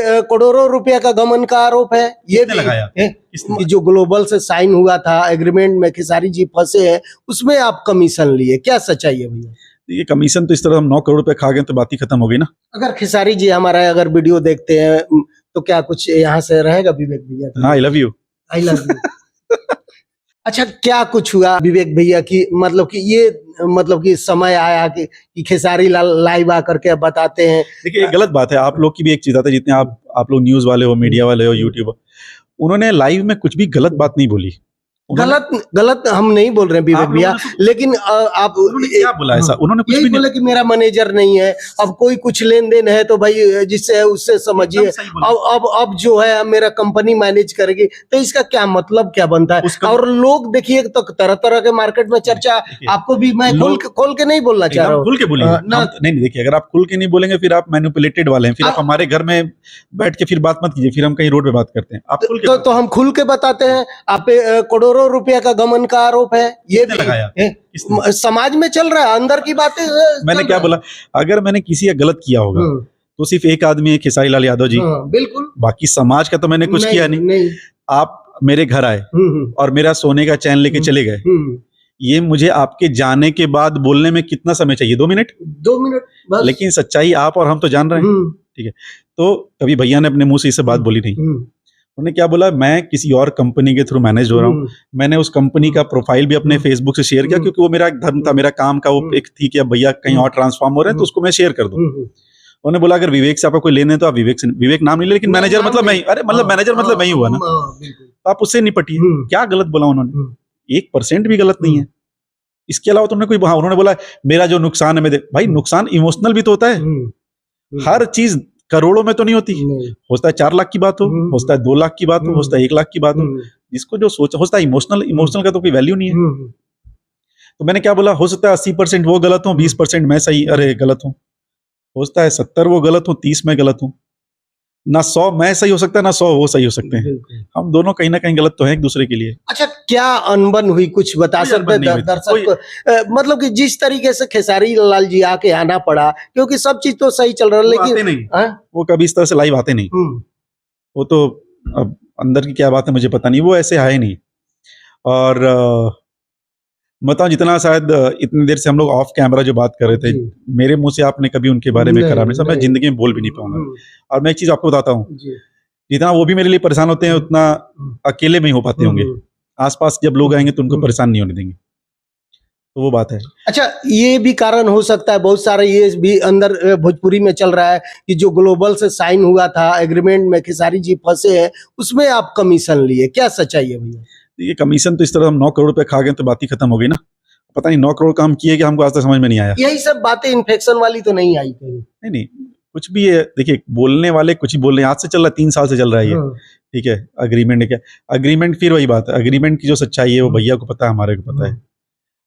करोड़ों रुपया का गबन का आरोप है। ये किसने लगाया? किसने? जो ग्लोबल से साइन हुआ था एग्रीमेंट में, खेसारी जी फंसे हैं, उसमें आप कमीशन लिए, क्या सच्चाई है भैया? ये कमीशन तो इस तरह हम 9 करोड़ रुपए खा गए तो बात ही खत्म हो गई ना। अगर खेसारी जी हमारा अगर वीडियो देखते हैं तो क्या कुछ यहाँ से रहेगा विवेक भैया? हाँ, I love you. I love you. अच्छा, क्या कुछ हुआ विवेक भैया की, मतलब कि ये मतलब कि समय आया कि खेसारी लाल लाइव आकर के बताते हैं? देखिए, ये गलत बात है। आप लोग की भी एक चीज आता है, जितने आप लोग न्यूज वाले हो, मीडिया वाले हो, यूट्यूबर, उन्होंने लाइव में कुछ भी गलत बात नहीं बोली। गलत हम नहीं बोल रहे हैं विवेक भैया, लेकिन आप क्या बोला ऐसा? उन्होंने कुछ भी बोला कि मेरा मैनेजर नहीं है, अब कोई कुछ लेन देन है तो भाई जिससे उससे समझिए, अब जो है मेरा कंपनी मैनेज करेगी, तो इसका क्या मतलब क्या बनता है? और लोग देखिए तो तरह तरह के मार्केट में चर्चा, आपको भी मैं खोल के नहीं बोलना चाह रहा हूँ। खुल के बोलिए नहीं, देखिए, अगर आप खुल के नहीं बोलेंगे फिर आप मैनिपुलेटेड वाले हैं, फिर आप हमारे घर में बैठ के फिर बात मत कीजिए, फिर हम कहीं रोड पे बात करते हैं। आप खुल के तो हम खुल के बताते हैं। आप करोड़ों रुपया का गबन का आरोप है, ये लगाया समाज में चल रहा है, अंदर की बातें। मैंने क्या बोला? अगर मैंने किसी का गलत किया होगा तो सिर्फ एक आदमी है, खेसारी लाल यादव जी। बिल्कुल, बाकी समाज का तो मैंने कुछ किया नहीं। आप मेरे घर आए और मेरा सोने का चैन लेके चले गए, ये मुझे आपके जाने के बाद बोलने में कितना समय चाहिए? 2 मिनट? 2 मिनट बस। लेकिन सच्चाई आप और हम तो जान रहे हैं, ठीक है? तो कभी भैया ने अपने मुंह से इसे बात बोली नहीं। उन्होंने क्या बोला? मैं किसी और कंपनी के थ्रू मैनेज हो रहा हूँ। मैंने उस कंपनी का प्रोफाइल भी अपने फेसबुक से शेयर किया, क्योंकि वो मेरा एक धर्म था, मेरा काम का वो एक थी कि अब भैया कहीं और ट्रांसफॉर्म हो रहे हैं तो उसको मैं शेयर कर दूं। उन्होंने बोला अगर विवेक से आपका कोई लेने तो आप विवेक नाम नहीं ले, लेकिन मैनेजर मतलब मैं ही। अरे मतलब मैनेजर मतलब मैं ही हुआ ना, तो आप उससे निपटिए। क्या गलत बोला उन्होंने? 1% भी गलत नहीं है। इसके अलावा तो उन्होंने बोला मेरा जो नुकसान है भाई, नुकसान इमोशनल भी तो होता है। हर चीज करोड़ों में तो नहीं होती। हो सकता है 4 लाख की बात हो सकता है 2 लाख की बात हो सकता है 1 लाख की बात हो। जिसको जो सोच हो सकता है इमोशनल का तो कोई वैल्यू नहीं है। तो मैंने क्या बोला? हो सकता है 80% वो गलत हो, 20% मैं सही गलत हूं। हो सकता है 70 वो गलत हो, 30 मैं गलत हूं। ना 100 मैं सही हो सकता है, ना 100 वो सही हो सकते हैं। हम दोनों कहीं ना कहीं गलत तो हैं एक दूसरे के लिए। अच्छा, क्या अनबन हुई, कुछ बता सकते हैं दर्शक को? मतलब कि जिस तरीके से खेसारी लाल जी आके आना पड़ा, क्योंकि सब चीज तो सही चल रहा है, लेकिन नहीं, वो कभी इस तरह से लाइव आते नहीं। वो तो अब अंदर की क्या बात है मुझे पता नहीं, वो ऐसे आए नहीं। और बताओ, जितना शायद इतनी देर से हम लोग ऑफ कैमरा जो बात कर रहे थे, मेरे मुंह से आपने कभी उनके बारे में खराब नहीं, मैं जिंदगी में बोल भी नहीं पाऊंगा। और मैं एक चीज आपको बताता हूँ, जितना वो भी मेरे लिए परेशान होते हैं उतना अकेले में ही हो पाते होंगे। आसपास जब लोग आएंगे तो उनको परेशान नहीं होने देंगे, तो वो बात है। अच्छा, ये भी कारण हो सकता है, बहुत सारे ये भी अंदर भोजपुरी में चल रहा है कि जो ग्लोबल से साइन हुआ था एग्रीमेंट में, खेसारी जी फंसे हैं, उसमें आप कमीशन लिए, क्या सच्चाई है भैया? ये कमीशन तो इस तरह हम 9 करोड़ रुपए खा गए तो बात ही खत्म हो गई ना। पता नहीं 9 करोड़ का हम किए कि हमको आज तक समझ में नहीं आया। यही सब बातें इन्फेक्शन वाली तो नहीं आई कहीं? नहीं, कुछ भी है। देखिए, बोलने वाले कुछ ही बोल रहे हैं। आज से चल रहा है, 3 साल से चल रहा है ये, ठीक है? अग्रीमेंट है क्या? अग्रीमेंट फिर वही बात है, अग्रीमेंट की जो सच्चाई है वो भैया को पता है, हमारे को पता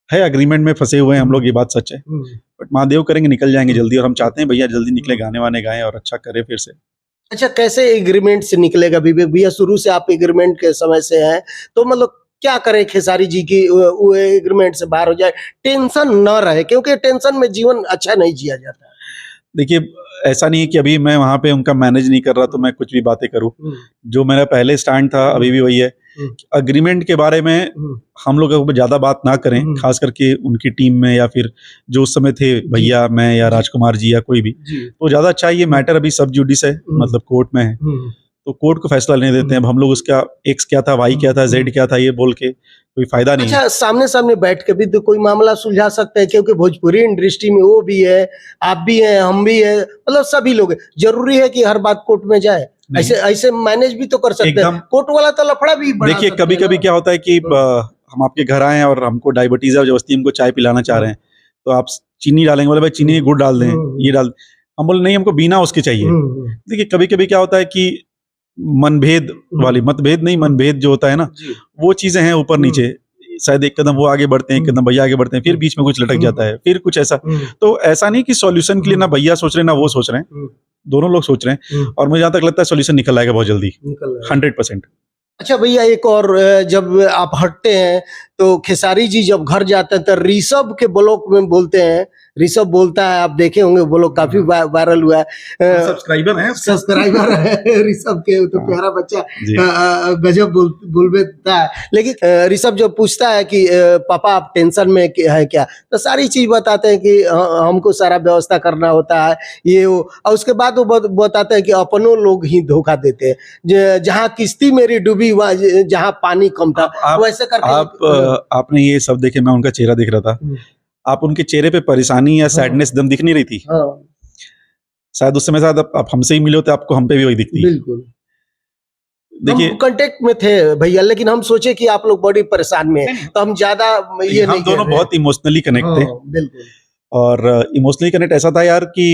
है अग्रीमेंट में फंसे हुए हैं हम लोग, ये बात सच है। बट महादेव करेंगे निकल जाएंगे जल्दी, और हम चाहते हैं भैया जल्दी निकले, गाने वाने गाएं और अच्छा करे फिर से। अच्छा, कैसे एग्रीमेंट से निकलेगा विवेक भैया? शुरू से आप एग्रीमेंट के समय से हैं, तो मतलब क्या करें खेसारी जी की वो एग्रीमेंट से बाहर हो जाए, टेंशन न रहे, क्योंकि टेंशन में जीवन अच्छा नहीं जिया जाता। देखिए, ऐसा नहीं है कि अभी मैं वहां पे उनका मैनेज नहीं कर रहा तो मैं कुछ भी बातें करूं। जो मेरा पहले स्टैंड था अभी भी वही है। अग्रीमेंट के बारे में हम लोग ज्यादा बात ना करें, खास करके उनकी टीम में, या फिर जो उस समय थे भैया, मैं या राजकुमार जी या कोई भी, तो ज्यादा अच्छा है। ये मैटर अभी सब जुडिस है, मतलब कोर्ट में है, तो कोर्ट को फैसला लेने देते हैं। अब हम लोग उसका एक्स क्या था, वाई क्या था, जेड क्या था, ये बोल के कोई फायदा नहीं। अच्छा, सामने सामने बैठ के भी तो कोई मामला सुलझा सकते हैं, क्योंकि भोजपुरी इंडस्ट्री में वो भी है, आप भी हैं, हम भी हैं, मतलब सभी लोग। जरूरी है कि हर बात कोर्ट में जाए? ऐसे मैनेज भी तो कर सकते हैं। कोर्ट वाला तो लफड़ा भी बढ़ा। देखिए, कभी कभी क्या होता है कि हम आपके घर आए और हमको डायबिटीज है, जबरदस्ती हमको चाय पिलाना चाह रहे हैं, तो आप चीनी डालेंगे, बोले भाई चीनी गुड़ डाल दें, ये डाल। हम बोले नहीं, हमको बिना उसके चाहिए। देखिए, कभी कभी क्या होता है कि मतभेद नहीं, मनभेद जो होता है ना, वो चीजें हैं ऊपर नीचे। शायद एक कदम वो आगे बढ़ते हैं, एक कदम भैया आगे बढ़ते हैं, फिर बीच में कुछ लटक जाता है, फिर कुछ ऐसा। तो ऐसा नहीं कि सॉल्यूशन के लिए ना भैया सोच रहे हैं ना वो सोच रहे हैं, दोनों लोग सोच रहे हैं। और मुझे जहां तक लगता है सॉल्यूशन निकल आएगा बहुत जल्दी, 100%। अच्छा भैया, एक और, जब आप हटते हैं तो खेसारी जी जब घर जाते हैं तो ऋषभ के ब्लॉक में बोलते हैं ऋषभ बोलता है, आप देखे होंगे, वो लोग काफी वायरल हुआ है। सब्सक्राइबर है ऋषभ के, तो प्यारा बच्चा गजब बोल देता है। लेकिन ऋषभ जब पूछता है कि पापा आप टेंशन में है क्या, तो सारी चीज बताते हैं कि हमको सारा व्यवस्था करना होता है ये वो, और उसके बाद वो बताते हैं कि अपनों लोग ही धोखा देते हैं, जहाँ किस्ती मेरी डूबी वहाँ जहाँ पानी कम था, वैसे करके। आपने ये सब देखे, मैं उनका चेहरा देख रहा था, आप उनके चेहरे पे परेशानी या सैडनेस दम दिख नहीं रही थी। शायद उस समय शायद आप हमसे ही मिले होते, आपको हम पे भी वही दिखती। बिल्कुल, देखिए हम कांटेक्ट में थे भैया, लेकिन हम सोचे कि आप लोग बड़ी परेशान में हैं, तो हम ज्यादा ये हम दोनों बहुत इमोशनली कनेक्ट थे। बिल्कुल, और इमोशनली कनेक्ट ऐसा था यार कि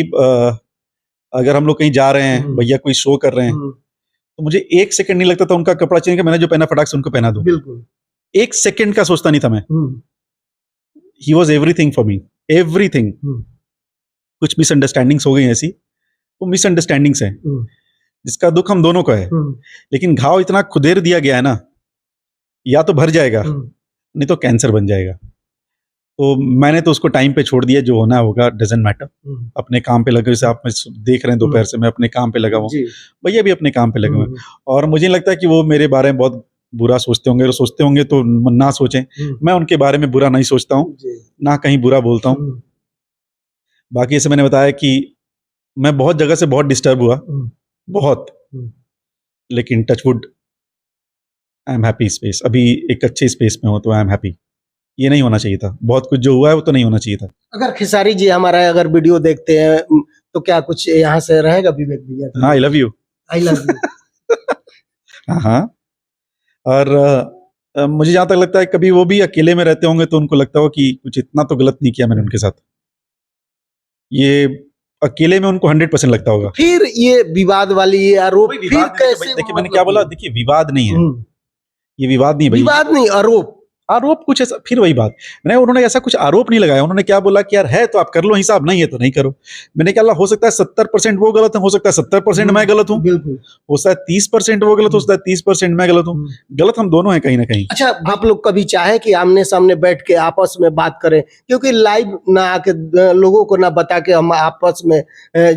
अगर हम लोग कहीं जा रहे हैं, भैया कोई शो कर रहे हैं, तो मुझे 1 सेकंड नहीं लगता था उनका कपड़ा चेंज, मैंने जो पहना फटाक से उनको पहना दूं। बिल्कुल, 1 सेकंड का सोचता नहीं था मैं। He was everything for me, everything. कुछ मिसअंडरस्टैंडिंग्स हो गई ऐसी, वो मिसअंडरस्टैंडिंग्स हैं जिसका दुख हम दोनों को है, लेकिन घाव इतना खुदेर दिया गया है ना, या तो भर जाएगा नहीं तो कैंसर बन जाएगा। तो मैंने तो उसको टाइम पे छोड़ दिया, जो होना होगा, डजंट मैटर। अपने काम पे लगे, जैसे आप देख रहे हैं दोपहर से मैं अपने काम पे लगा हूँ, भैया भी अपने काम पे लगे हुए, और मुझे नहीं लगता कि वो मेरे बारे में बहुत बुरा सोचते होंगे, सोचते होंगे तो ना सोचें। मैं उनके बारे में बुरा नहीं सोचता हूँ, ना कहीं बुरा बोलता हूँ। बाकी ऐसे मैंने बताया कि मैं बहुत जगह से बहुत डिस्टर्ब हुआ, बहुत, लेकिन touchwood I am happy space, अभी एक अच्छे स्पेस में हो तो आई एम हैप्पी। ये नहीं होना चाहिए था, बहुत कुछ जो हुआ है वो तो नहीं होना चाहिए था। अगर खेसारी जी हमारा अगर वीडियो देखते हैं तो क्या कुछ यहाँ से रहेगा विवेक भैया? हाँ, I love you, I love you. हाँ। और मुझे जहाँ तक लगता है कभी वो भी अकेले में रहते होंगे तो उनको लगता हो कि कुछ इतना तो गलत नहीं किया मैंने उनके साथ, ये अकेले में उनको 100% लगता होगा। फिर ये विवाद वाली ये आरोप फिर कैसे? देखिए मैंने क्या बोला, देखिए विवाद नहीं है, ये विवाद नहीं है, विवाद नहीं, आरोप कुछ ऐसा, फिर वही बात, मैंने उन्होंने ऐसा कुछ आरोप नहीं लगाया। उन्होंने क्या बोला कि यार है तो आप कर लो हिसाब, नहीं है तो नहीं करो। मैंने क्या, हो सकता है 70% वो गलत है, हो सकता है 70% मैं गलत हूँ, हो सकता है 30% वो गलत, हो सकता है 30% मैं गलत हूँ। गलत हम दोनों हैं कहीं ना कहीं। अच्छा, आप लोग कभी चाहे कि आमने सामने बैठ के आपस में बात करें? क्योंकि लाइव ना आके लोगों को ना बता के हम आपस में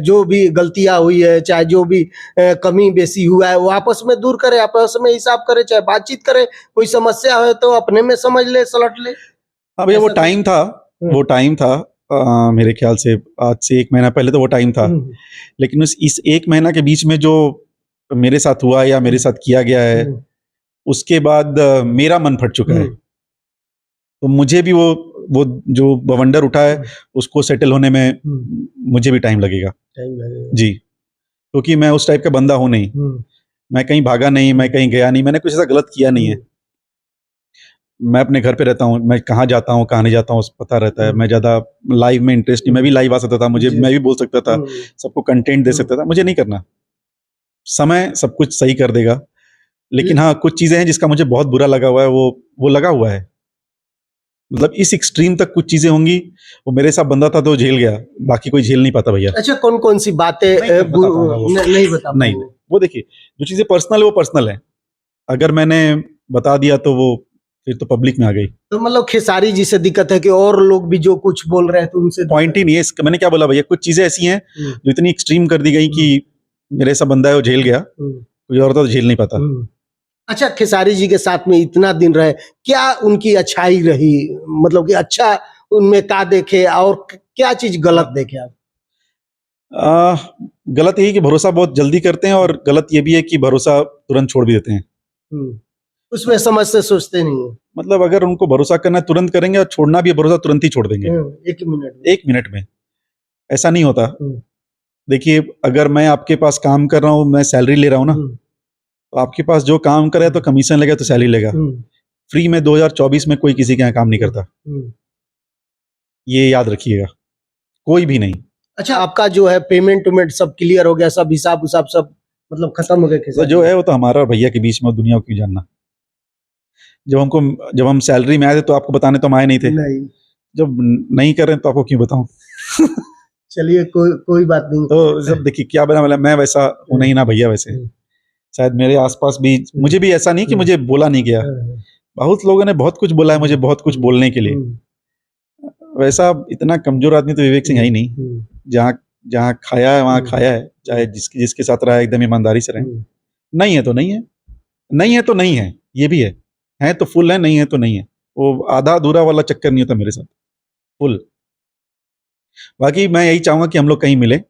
जो भी गलतियां हुई है, चाहे जो भी कमी बेसी हुआ है, वो आपस में दूर करें, आपस में हिसाब करें, चाहे बातचीत करें। कोई समस्या है तो अपने में समझ ले, सलट ले। हाँ भैया, वो टाइम था, मेरे ख्याल से आज से 1 महीना पहले तो वो टाइम था, लेकिन इस 1 महीना के बीच में जो मेरे साथ हुआ या मेरे साथ किया गया है, उसके बाद मेरा मन फट चुका है। तो मुझे भी वो जो बवंडर उठा है उसको सेटल होने में मुझे भी टाइम लगेगा जी, क्योंकि मैं उस टाइप का बंदा हूं नहीं। मैं कहीं भागा नहीं, मैं कहीं गया नहीं, मैंने कुछ ऐसा गलत किया नहीं है। मैं अपने घर पे रहता हूँ, मैं कहाँ जाता हूँ कहाँ नहीं जाता हूँ पता रहता है। मैं ज़्यादा लाइव में इंटरेस्ट नहीं, मैं भी लाइव आ सकता था, मैं भी बोल सकता था, सबको कंटेंट दे सकता था, मुझे नहीं करना। समय सब कुछ सही कर देगा। लेकिन हाँ, कुछ चीज़ें हैं जिसका मुझे बहुत बुरा लगा हुआ है, वो लगा हुआ है। मतलब इस एक्सट्रीम तक कुछ चीजें होंगी, वो मेरे साथ बंदा था तो झेल गया, बाकी कोई झेल नहीं पाता भैया। अच्छा, कौन कौन सी बातें नहीं बता? नहीं, वो देखिए, जो चीजें पर्सनल है वो पर्सनल है, अगर मैंने बता दिया तो वो फिर तो पब्लिक में आ गई। तो मतलब खेसारी जी से दिक्कत है कि और लोग भी जो कुछ बोल रहे हैं तो उनसे पॉइंट ही नहीं है। मैंने क्या बोला भैया, कुछ चीजें ऐसी हैं जो इतनी एक्सट्रीम कर दी गई कि मेरे ऐसा बंदा है वो झेल गया, कोई और तो झेल नहीं पाता। अच्छा, खेसारी जी के साथ में इतना दिन रहे, क्या उनकी अच्छाई रही? मतलब कि अच्छा उनमें क्या देखे और क्या चीज गलत देखे आप? गलत यही कि भरोसा बहुत जल्दी करते हैं, और गलत ये भी है कि भरोसा तुरंत छोड़ भी देते हैं। उसमें समझ से सोचते नहीं है। मतलब अगर उनको भरोसा करना तुरंत करेंगे, और छोड़ना भी भरोसा तुरंत ही छोड़ देंगे। 1 मिनट में ऐसा नहीं होता। देखिए, अगर मैं आपके पास काम कर रहा हूँ, मैं सैलरी ले रहा हूँ ना, तो आपके पास जो काम करे तो कमीशन लेगा तो सैलरी लेगा। फ्री में 2024 में कोई किसी के यहाँ काम नहीं करता, ये याद रखिएगा, कोई भी नहीं। अच्छा, आपका जो है पेमेंट सब क्लियर हो गया, सब हिसाब उसाब सब मतलब खत्म हो गया? तो जो है वो तो हमारा और भैया के बीच में, दुनिया को क्यों जानना। जब हम सैलरी में आए थे तो आपको बताने तो हम आए नहीं थे। नहीं। जब नहीं कर रहे तो आपको क्यों बताऊं? चलिए, कोई बात नहीं। तो सब देखिए क्या बना, मतलब मैं वैसा हूं नहीं ना भैया, वैसे शायद मेरे आसपास भी मुझे भी ऐसा नहीं कि मुझे बोला नहीं गया, बहुत लोगों ने बहुत कुछ बोला है मुझे, बहुत कुछ बोलने के लिए। वैसा इतना कमजोर आदमी तो विवेक सिंह है ही नहीं। जहाँ जहाँ खाया है वहाँ खाया है, चाहे जिसके साथ रहा है एकदम ईमानदारी से रहे। नहीं है तो नहीं है, नहीं है तो नहीं है, ये भी है तो फुल है, नहीं है तो नहीं है। वो आधा अधूरा वाला चक्कर नहीं होता मेरे साथ, फुल। बाकी मैं यही चाहूंगा कि हम लोग कहीं मिले,